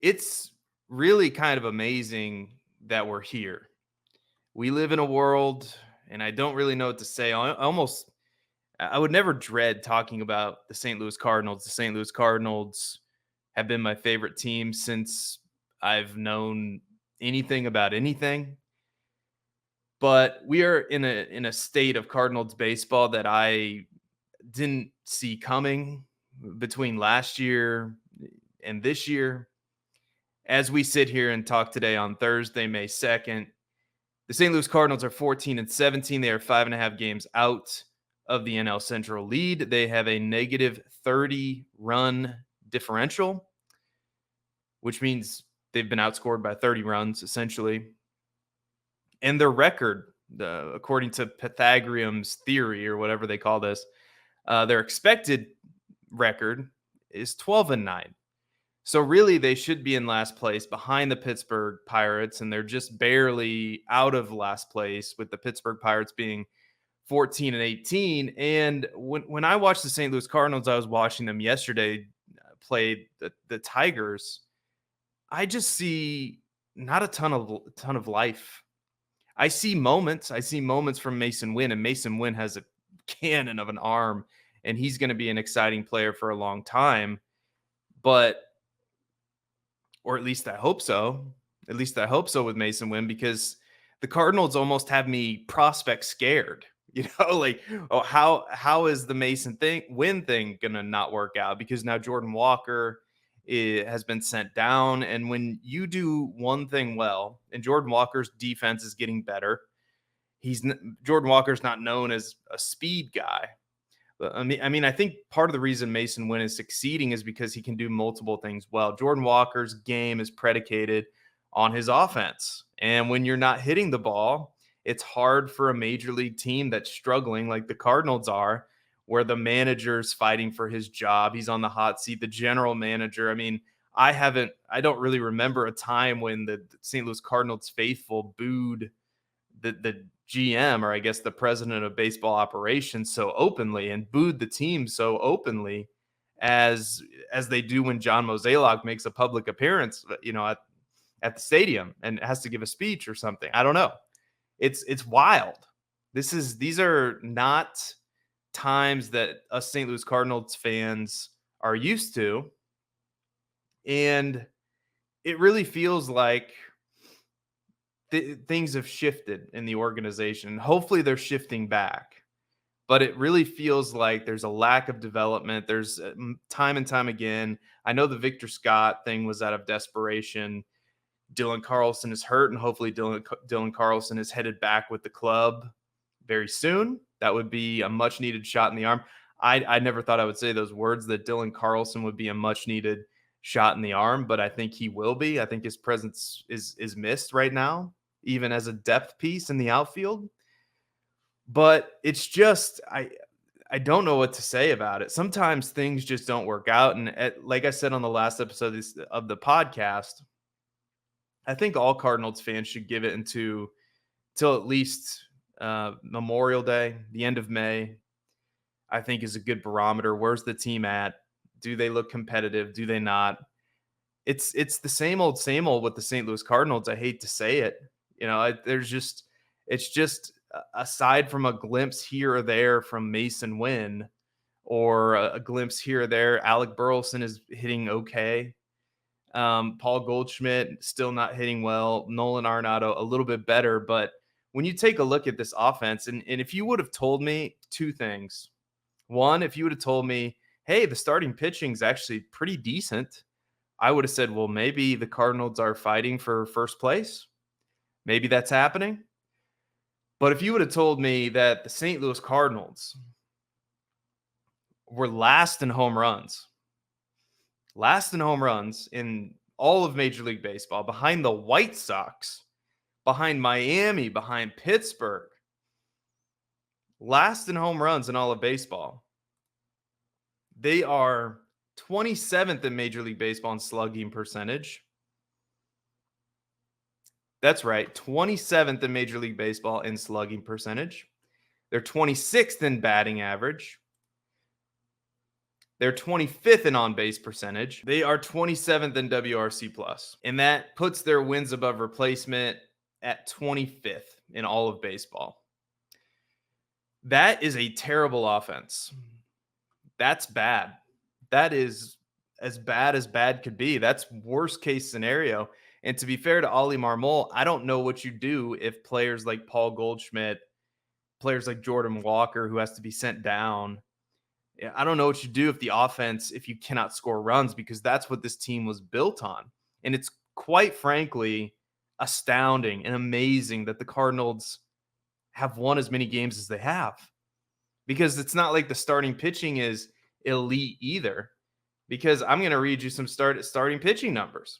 It's really kind of amazing that we're here. We live in a world, and I don't really know what to say. I would never dread talking about the St. Louis Cardinals. The St. Louis Cardinals have been my favorite team since I've known anything about anything. But we are in a state of Cardinals baseball that I didn't see coming between last year and this year. As we sit here and talk today on Thursday, May 2nd, the St. Louis Cardinals are 14 and 17. They are 5.5 games out of the NL Central lead. They have a negative 30 run differential, which means they've been outscored by 30 runs essentially. And their record, according to Pythagorean's theory or whatever they call this, their expected record is 12 and 9. So really, they should be in last place behind the Pittsburgh Pirates, and they're just barely out of last place with the Pittsburgh Pirates being 14 and 18. And when I watched the St. Louis Cardinals, I was watching them yesterday play the Tigers. I just see not a ton of life. I see moments. I see moments from Mason Wynn, and Mason Wynn has a cannon of an arm, and he's going to be an exciting player for a long time. But or at least I hope so. At least I hope so with Mason Wynn, because the Cardinals almost have me prospect scared. Like, oh, how is the Wynn thing gonna not work out? Because now Jordan Walker has been sent down, and when you do one thing well, and Jordan Walker's defense is getting better, Jordan Walker's not known as a speed guy. I think part of the reason Mason Wynn is succeeding is because he can do multiple things well. Jordan Walker's game is predicated on his offense. And when you're not hitting the ball, it's hard for a major league team that's struggling like the Cardinals are, where the manager's fighting for his job. He's on the hot seat, the general manager. I don't really remember a time when the St. Louis Cardinals faithful booed the GM, or I guess the president of baseball operations, so openly, and booed the team so openly as they do when John Mozeliak makes a public appearance, at the stadium and has to give a speech or something. I don't know. It's wild. These are not times that us St. Louis Cardinals fans are used to, and it really feels like things have shifted in the organization. Hopefully they're shifting back, but it really feels like there's a lack of development. There's time and time again. I know the Victor Scott thing was out of desperation. Dylan Carlson is hurt, and hopefully Dylan Carlson is headed back with the club very soon. That would be a much needed shot in the arm. I never thought I would say those words, that Dylan Carlson would be a much needed shot in the arm, but I think he will be. I think his presence is missed right now, even as a depth piece in the outfield. But it's just, I don't know what to say about it. Sometimes things just don't work out. And like I said on the last episode of the podcast, I think all Cardinals fans should give it till at least Memorial Day, the end of May. I think is a good barometer. Where's the team at? Do they look competitive? Do they not? It's the same old with the St. Louis Cardinals. I hate to say it. It's just aside from a glimpse here or there from Mason Wynn, or a glimpse here or there, Alec Burleson is hitting okay. Paul Goldschmidt still not hitting well. Nolan Arenado a little bit better. But when you take a look at this offense, and if you would have told me two things. One, if you would have told me, hey, the starting pitching is actually pretty decent, I would have said, well, maybe the Cardinals are fighting for first place. Maybe that's happening. But if you would have told me that the St. Louis Cardinals were last in home runs in all of Major League Baseball, behind the White Sox, behind Miami, behind Pittsburgh, last in home runs in all of baseball. They are 27th in Major League Baseball in slugging percentage. That's right, 27th in Major League Baseball in slugging percentage. They're 26th in batting average. They're 25th in on base percentage. They are 27th in WRC plus. And that puts their wins above replacement at 25th in all of baseball. That is a terrible offense. That's bad. That is as bad could be. That's worst case scenario. And to be fair to Ollie Marmol, I don't know what you do if players like Paul Goldschmidt, players like Jordan Walker, who has to be sent down. I don't know what you do if the offense, if you cannot score runs, because that's what this team was built on. And it's quite frankly astounding and amazing that the Cardinals have won as many games as they have, because it's not like the starting pitching is elite either. Because I'm going to read you some starting pitching numbers.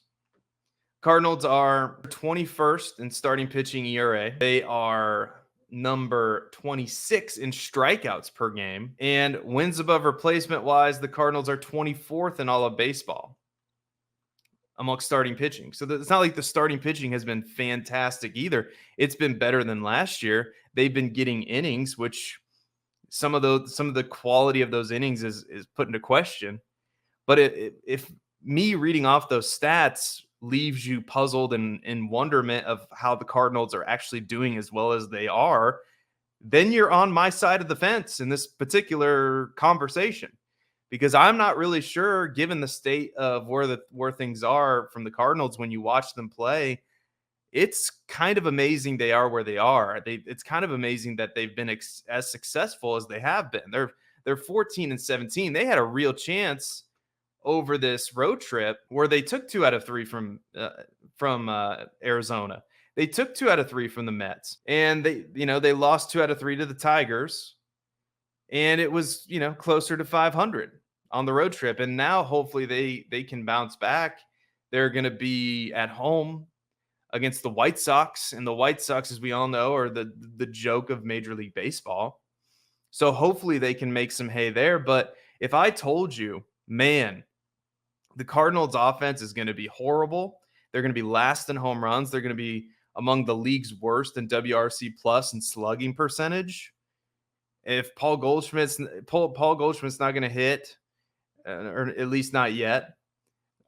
Cardinals are 21st in starting pitching ERA. They are number 26 in strikeouts per game. And wins above replacement wise, the Cardinals are 24th in all of baseball amongst starting pitching. So it's not like the starting pitching has been fantastic either. It's been better than last year. They've been getting innings, which some of the quality of those innings is put into question. But if me reading off those stats leaves you puzzled and in wonderment of how the Cardinals are actually doing as well as they are, then you're on my side of the fence in this particular conversation, because I'm not really sure, given the state of where things are from the Cardinals when you watch them play. It's kind of amazing they are where they are. It's kind of amazing that they've been as successful as they have been. They're 14 and 17. They had a real chance over this road trip where they took 2 out of 3 from Arizona. They took 2 out of 3 from the Mets, and they lost 2 out of 3 to the Tigers, and it was, closer to 500 on the road trip. And now hopefully they can bounce back. They're going to be at home against the White Sox, and the White Sox, as we all know, are the joke of Major League Baseball. So hopefully they can make some hay there. But if I told you, man, the Cardinals offense is going to be horrible. They're going to be last in home runs. They're going to be among the league's worst in WRC plus and slugging percentage. If Paul Goldschmidt's not going to hit, or at least not yet,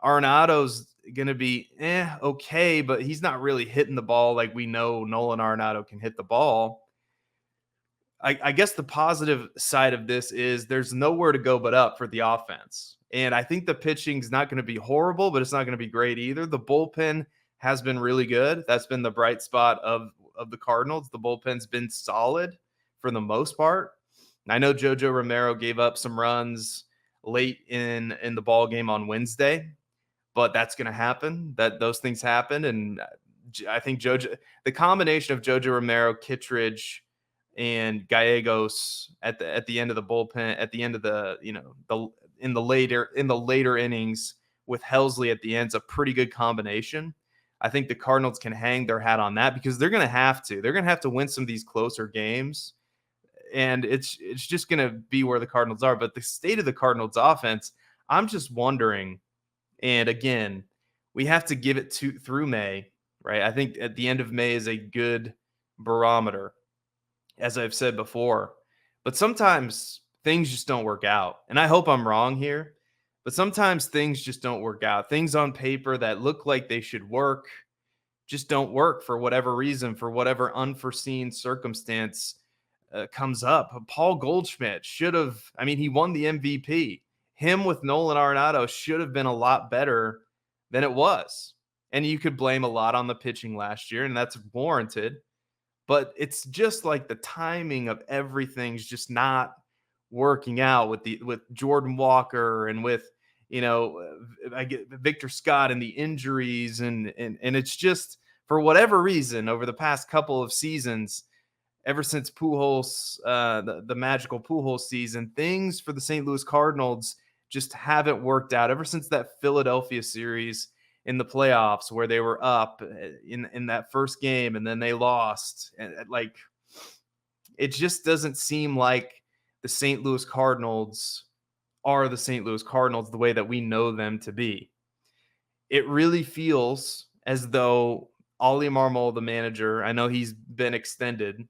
Arenado's going to be okay, but he's not really hitting the ball like we know Nolan Arenado can hit the ball. I guess the positive side of this is there's nowhere to go but up for the offense. And I think the pitching's not going to be horrible, but it's not going to be great either. The bullpen has been really good. That's been the bright spot of the Cardinals. The bullpen's been solid for the most part. I know Jojo Romero gave up some runs late in the ball game on Wednesday, but that's going to happen. Those things happen. And I think the combination of Jojo Romero, Kittredge, and Gallegos at the end of the bullpen, at the end of in the later innings with Helsley at the end, is a pretty good combination. I think the Cardinals can hang their hat on that, because they're going to have to. They're going to have to win some of these closer games, and it's just going to be where the Cardinals are. But the state of the Cardinals offense, I'm just wondering. And again, we have to give it through May, right? I think at the end of May is a good barometer, as I've said before. But sometimes things just don't work out. And I hope I'm wrong here, but sometimes things just don't work out. Things on paper that look like they should work just don't work for whatever reason, for whatever unforeseen circumstance comes up. Paul Goldschmidt he won the MVP. Him with Nolan Arenado should have been a lot better than it was. And you could blame a lot on the pitching last year, and that's warranted. But it's just like the timing of everything's just not working out with Jordan Walker and with I get Victor Scott and the injuries, and it's just, for whatever reason, over the past couple of seasons, ever since Pujols, the magical Pujols season, things for the St. Louis Cardinals just haven't worked out. Ever since that Philadelphia series in the playoffs where they were up in that first game and then they lost, and it just doesn't seem like the St. Louis Cardinals are the St. Louis Cardinals the way that we know them to be. It really feels as though Ollie Marmol, the manager, I know he's been extended.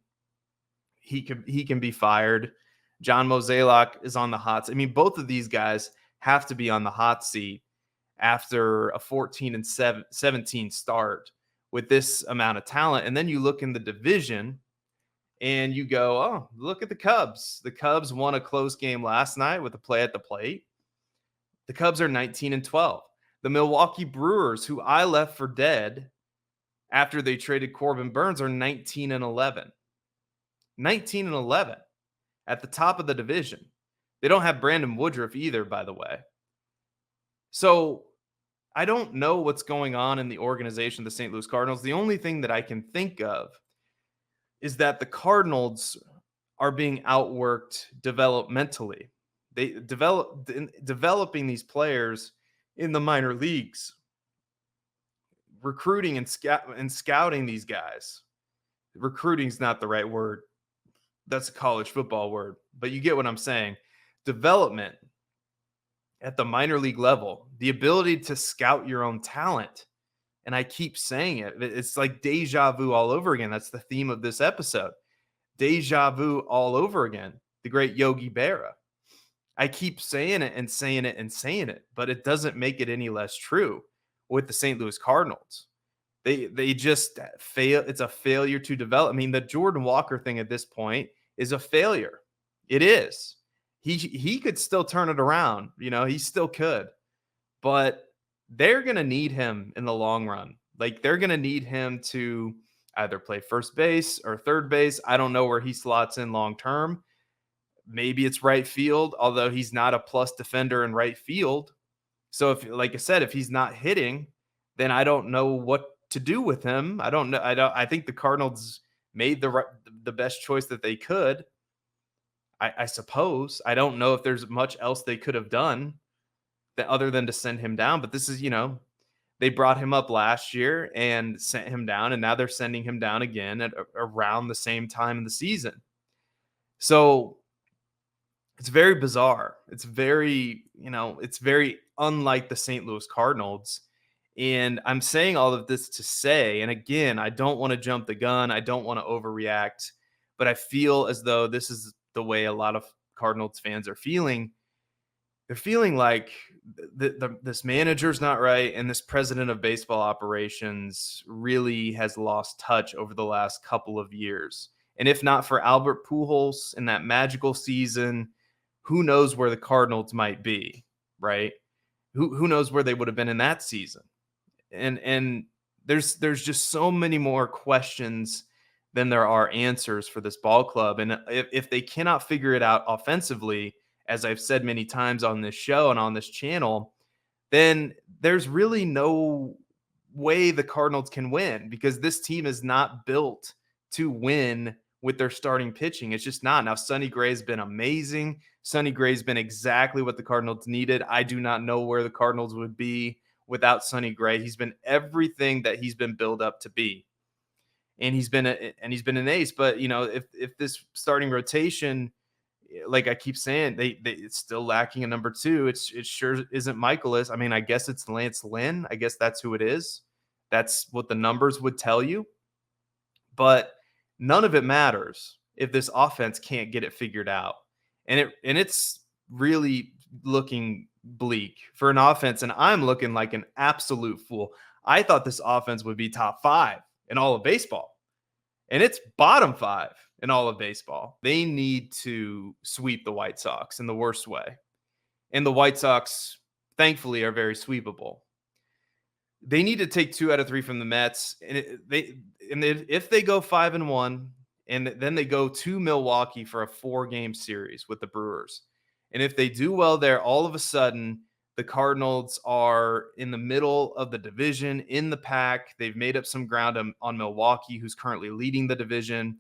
He can be fired. John Mozeliak is on the hot seat. Both of these guys have to be on the hot seat after a 14 and 17 start with this amount of talent. And then you look in the division and you go, oh, look at the Cubs. The Cubs won a close game last night with a play at the plate. The Cubs are 19 and 12. The Milwaukee Brewers, who I left for dead after they traded Corbin Burns, are 19 and 11. 19 and 11 at the top of the division. They don't have Brandon Woodruff either, by the way. So I don't know what's going on in the organization of the St. Louis Cardinals. The only thing that I can think of is that the Cardinals are being outworked developmentally. They developing these players in the minor leagues, recruiting and scouting these guys. Recruiting is not the right word. That's a college football word, but you get what I'm saying. Development at the minor league level, the ability to scout your own talent. And I keep saying it. It's like deja vu all over again. That's the theme of this episode. Deja vu all over again. The great Yogi Berra. I keep saying it and saying it and saying it, but it doesn't make it any less true with the St. Louis Cardinals. They just fail. It's a failure to develop. I mean, the Jordan Walker thing at this point is a failure. It is. He could still turn it around. You know, he still could. But they're going to need him in the long run. Like, they're going to need him to either play first base or third base. I don't know where he slots in long term. Maybe it's right field, although he's not a plus defender in right field. So if, like I said, if he's not hitting, then I don't know what to do with him. I don't know. I think the Cardinals made the best choice that they could. I suppose. I don't know if there's much else they could have done that other than to send him down. But this is, they brought him up last year and sent him down, and now they're sending him down again at around the same time in the season. So it's very bizarre. It's very, it's very unlike the St. Louis Cardinals. And I'm saying all of this to say, and again, I don't want to jump the gun. I don't want to overreact, but I feel as though this is the way a lot of Cardinals fans are feeling. They're feeling like this manager's not right, and this president of baseball operations really has lost touch over the last couple of years. And if not for Albert Pujols in that magical season, who knows where the Cardinals might be, right? Who knows where they would have been in that season? And there's just so many more questions than there are answers for this ball club. And if they cannot figure it out offensively, as I've said many times on this show and on this channel, then there's really no way the Cardinals can win, because this team is not built to win with their starting pitching. It's just not. Now, Sonny Gray's been amazing. Sonny Gray's been exactly what the Cardinals needed. I do not know where the Cardinals would be without Sonny Gray. He's been everything that he's been built up to be. And he's been an ace. But, if this starting rotation, like I keep saying, it's still lacking a number two. It sure isn't Michaelis. I mean, I guess it's Lance Lynn. I guess that's who it is. That's what the numbers would tell you. But none of it matters if this offense can't get it figured out. And it's really looking bleak for an offense. And I'm looking like an absolute fool. I thought this offense would be top 5 in all of baseball. And it's bottom 5 in all of baseball. They need to sweep the White Sox in the worst way. And the White Sox, thankfully, are very sweepable. They need to take 2 out of 3 from the Mets. And if they go 5-1, and then they go to Milwaukee for a 4-game series with the Brewers. And if they do well there, all of a sudden, the Cardinals are in the middle of the division, in the pack. They've made up some ground on Milwaukee, who's currently leading the division.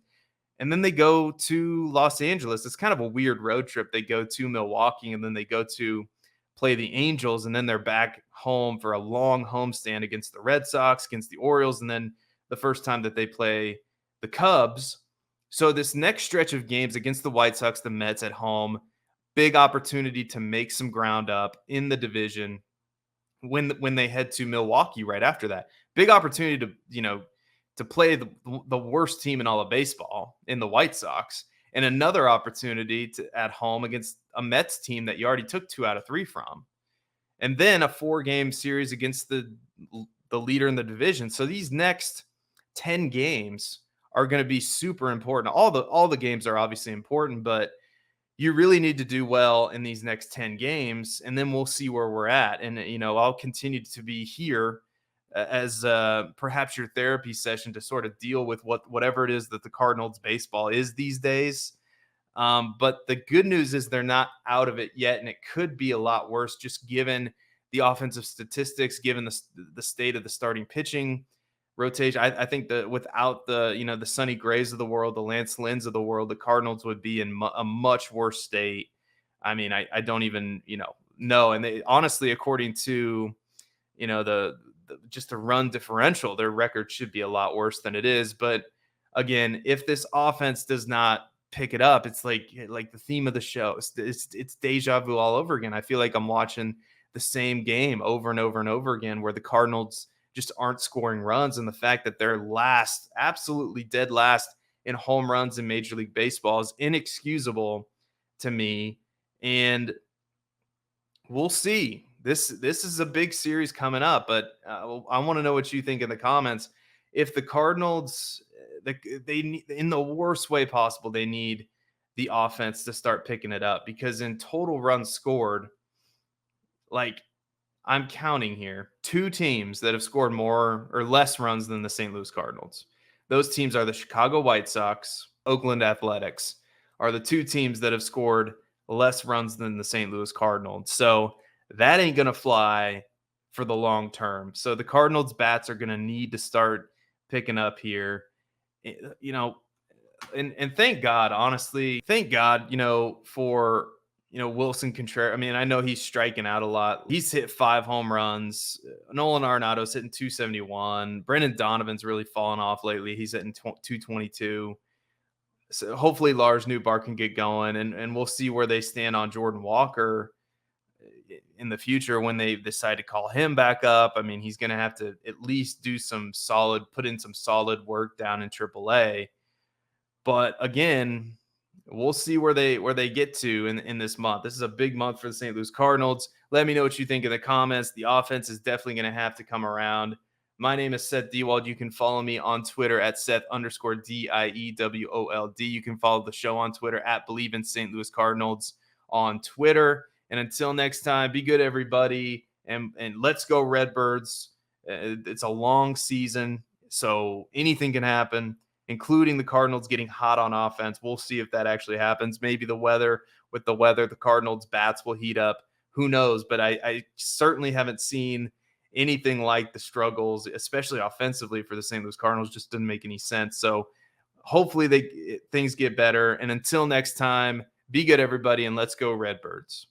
And then they go to Los Angeles. It's kind of a weird road trip. They go to Milwaukee, and then they go to play the Angels, and then they're back home for a long homestand against the Red Sox, against the Orioles, and then the first time that they play the Cubs. So this next stretch of games against the White Sox, the Mets at home, big opportunity to make some ground up in the division when they head to Milwaukee right after that. Big opportunity to play the worst team in all of baseball in the White Sox, and another opportunity to at home against a Mets team that you already took 2 out of 3 from. and then a 4-game series against the leader in the division. So these next 10 games are going to be super important. All the games are obviously important, but you really need to do well in these next 10 games, and then we'll see where we're at. And I'll continue to be here as perhaps your therapy session to sort of deal with whatever it is that the Cardinals baseball is these days. But the good news is they're not out of it yet, and it could be a lot worse just given the offensive statistics, given the state of the starting pitching rotation. I think that without the Sonny Grays of the world, the Lance Lynn's of the world, the Cardinals would be in a much worse state. I mean, I don't even know. And they honestly, according to just the run differential, their record should be a lot worse than it is. But again, if this offense does not pick it up, it's like the theme of the show. It's deja vu all over again. I feel like I'm watching the same game over and over and over again, where the Cardinals just aren't scoring runs, and the fact that they're last, absolutely dead last in home runs in Major League Baseball is inexcusable to me. And we'll see. This is a big series coming up, but I want to know what you think in the comments. If the Cardinals, they in the worst way possible, they need the offense to start picking it up, because in total runs scored, like, I'm counting here, 2 teams that have scored more or less runs than the St. Louis Cardinals. Those teams are the Chicago White Sox, Oakland Athletics, are the 2 teams that have scored less runs than the St. Louis Cardinals. So that ain't going to fly for the long term. So the Cardinals bats are going to need to start picking up here. You know, and thank God, honestly, thank God, for Wilson Contreras. I mean, I know he's striking out a lot. He's hit 5 home runs. Nolan Arenado's hitting 271. Brendan Donovan's really fallen off lately. He's hitting 222. So hopefully Lars Nootbaar can get going, and we'll see where they stand on Jordan Walker in the future when they decide to call him back up. I mean, he's going to have to at least put in some solid work down in AAA. But again, we'll see where they get to in this month. This is a big month for the St. Louis Cardinals. Let me know what you think in the comments. The offense is definitely going to have to come around. My name is Seth Dewald. You can follow me on Twitter at Seth_DIEWOLD. You can follow the show on Twitter at Believe in St. Louis Cardinals on Twitter. And until next time, be good, everybody. And let's go Redbirds. It's a long season, so anything can happen, including the Cardinals getting hot on offense. We'll see if that actually happens. Maybe the weather, the Cardinals bats will heat up. Who knows? But I certainly haven't seen anything like the struggles, especially offensively, for the St. Louis Cardinals. Just didn't make any sense. So hopefully things get better. And until next time, be good, everybody, and let's go Redbirds.